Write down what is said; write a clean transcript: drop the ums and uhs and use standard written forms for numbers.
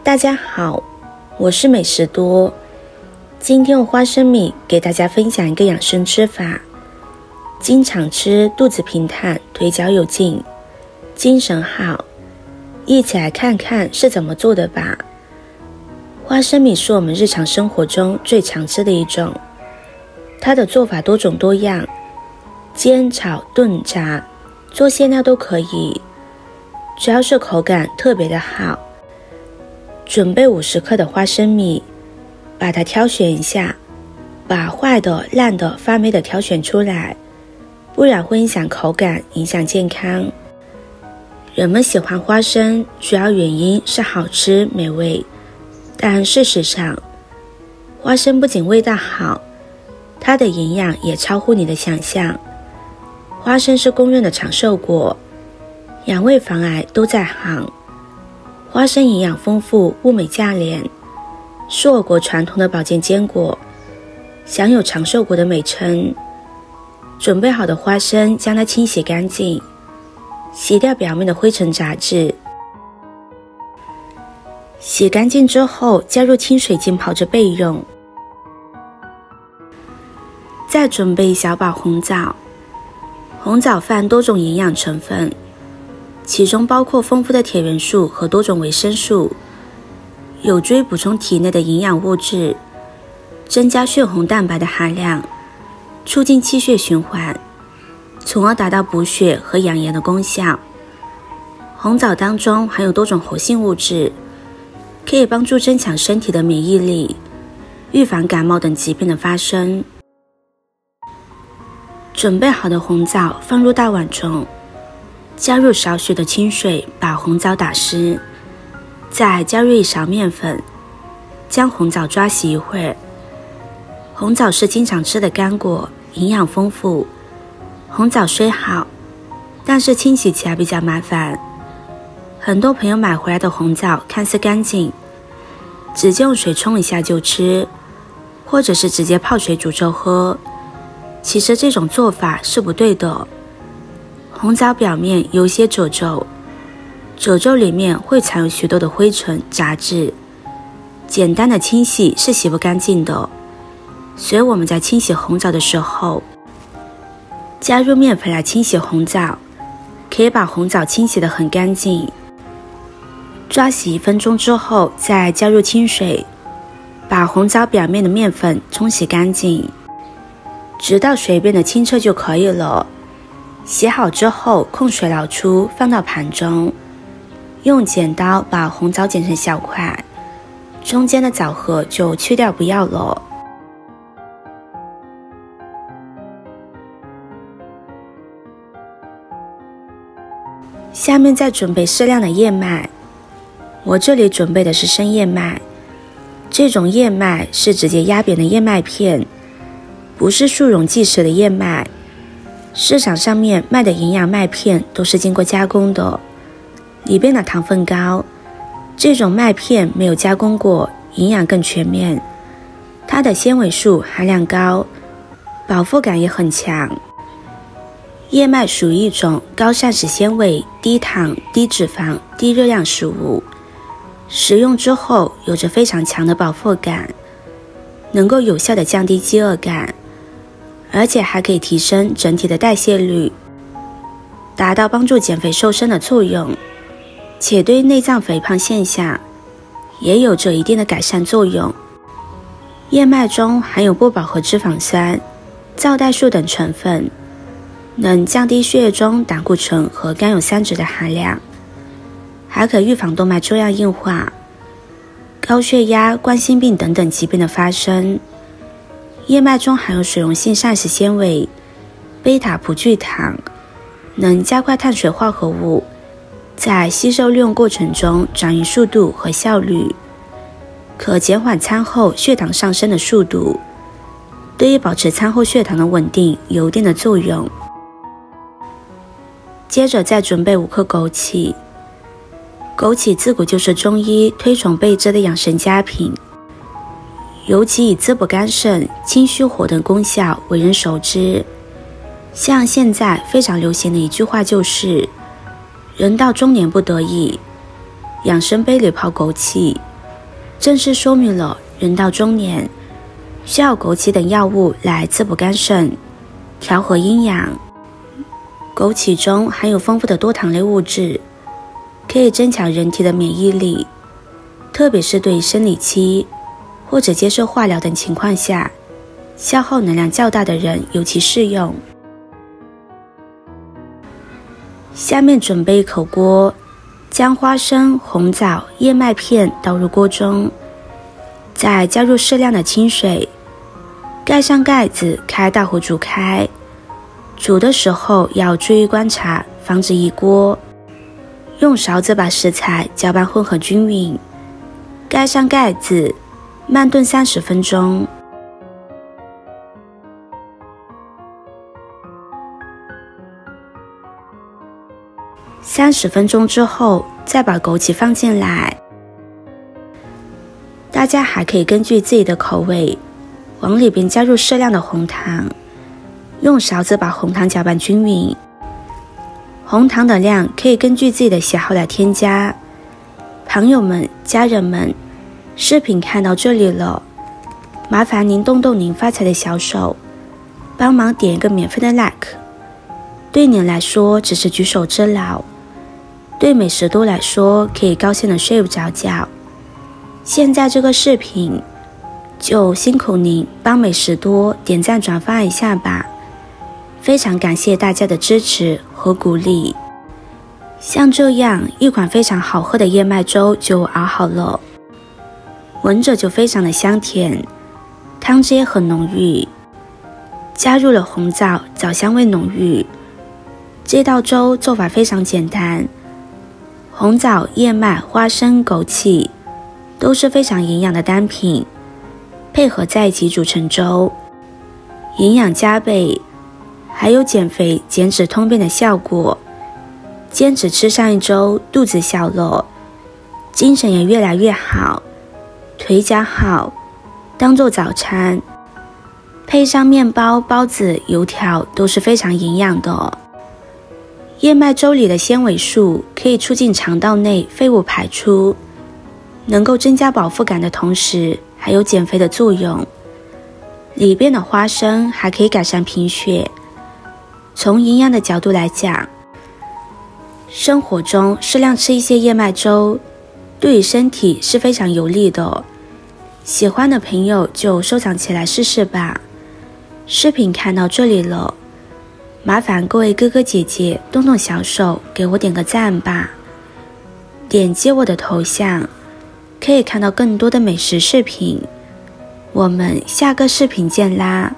大家好，我是美食多。今天用花生米给大家分享一个养生吃法，经常吃，肚子平坦，腿脚有劲，精神好。一起来看看是怎么做的吧。花生米是我们日常生活中最常吃的一种，它的做法多种多样，煎、炒、炖、炸，做馅料都可以，主要是口感特别的好。准备50克的花生米，把它挑选一下，把坏的、烂的、发霉的挑选出来，不然会影响口感，影响健康。人们喜欢花生，主要原因是好吃美味，但事实上，花生不仅味道好，它的营养也超乎你的想象。花生是公认的长寿果，养胃防癌都在行。花生营养丰富，物美价廉，是我国传统的保健坚果，享有长寿果的美称。准备好的花生，将它清洗干净，洗掉表面的灰尘杂质。洗干净之后，加入清水浸泡着备用。再准备一小把红枣。红枣泛多种营养成分，其中包括丰富的铁元素和多种维生素，有助于补充体内的营养物质，增加血红蛋白的含量，促进气血循环，从而达到补血和养颜的功效。红枣当中含有多种活性物质，可以帮助增强身体的免疫力，预防感冒等疾病的发生。准备好的红枣放入大碗中，加入少许的清水，把红枣打湿，再加入一勺面粉，将红枣抓洗一会儿。红枣是经常吃的干果，营养丰富。红枣虽好，但是清洗起来比较麻烦。很多朋友买回来的红枣看似干净，直接用水冲一下就吃，或者是直接泡水煮粥喝。其实这种做法是不对的。红枣表面有一些褶皱，褶皱里面会藏有许多的灰尘杂质，简单的清洗是洗不干净的。所以我们在清洗红枣的时候，加入面粉来清洗红枣，可以把红枣清洗得很干净。抓洗1分钟之后，再加入清水，把红枣表面的面粉冲洗干净，直到水变得清澈就可以了。洗好之后，控水捞出，放到盘中，用剪刀把红枣剪成小块，中间的枣核就去掉不要了。下面再准备适量的燕麦，我这里准备的是生燕麦，这种燕麦是直接压扁的燕麦片，不是速溶即食的燕麦。市场上面卖的营养麦片都是经过加工的，里边的糖分高，这种麦片没有加工过，营养更全面，它的纤维素含量高，饱腹感也很强。燕麦属于一种高膳食纤维、低糖、低脂肪、低热量食物，食用之后有着非常强的饱腹感，能够有效的降低饥饿感，而且还可以提升整体的代谢率，达到帮助减肥瘦身的作用，且对内脏肥胖现象也有着一定的改善作用。燕麦中含有不饱和脂肪酸、皂代素等成分，能降低血液中胆固醇和甘油三酯的含量，还可预防动脉粥样硬化、高血压、冠心病等等疾病的发生。燕麦中含有水溶性膳食纤维、贝塔葡聚糖，能加快碳水化合物在吸收利用过程中转移速度和效率，可减缓餐后血糖上升的速度，对于保持餐后血糖的稳定有一定的作用。接着再准备5克枸杞。枸杞自古就是中医推崇备制的养生佳品，尤其以滋补肝肾、清虚火等功效为人熟知。像现在非常流行的一句话就是人到中年不得已，养生杯里泡枸杞，正式说明了人到中年需要枸杞等药物来滋补肝肾，调和阴阳。枸杞中含有丰富的多糖类物质，可以增强人体的免疫力，特别是对生理期或者接受化疗等情况下消耗能量较大的人尤其适用。下面准备一口锅，将花生、红枣、燕麦片倒入锅中，再加入适量的清水，盖上盖子，开大火煮开。煮的时候要注意观察，防止溢锅。用勺子把食材搅拌混合均匀，盖上盖子，慢炖30分钟。30分钟之后，再把枸杞放进来。大家还可以根据自己的口味，往里边加入适量的红糖，用勺子把红糖搅拌均匀。红糖的量可以根据自己的喜好来添加。朋友们、家人们，视频看到这里了，麻烦您动动您发财的小手，帮忙点一个免费的 like。对您来说只是举手之劳，对美食多来说可以高兴的睡不着觉。现在这个视频就辛苦您帮美食多点赞转发一下吧，非常感谢大家的支持和鼓励。像这样一款非常好喝的燕麦粥就熬好了，闻着就非常的香甜，汤汁也很浓郁，加入了红枣，枣香味浓郁。这道粥做法非常简单，红枣、燕麦、花生、枸杞都是非常营养的单品，配合在一起煮成粥，营养加倍，还有减肥减脂通便的效果。坚持吃上一周，肚子小了，精神也越来越好，腿脚好，当做早餐，配上面包、包子、油条都是非常营养的。燕麦粥里的纤维素可以促进肠道内废物排出，能够增加饱腹感的同时还有减肥的作用。里边的花生还可以改善贫血。从营养的角度来讲，生活中适量吃一些燕麦粥对于身体是非常有利的。喜欢的朋友就收藏起来试试吧。视频看到这里了，麻烦各位哥哥姐姐动动小手给我点个赞吧。点击我的头像可以看到更多的美食视频，我们下个视频见啦。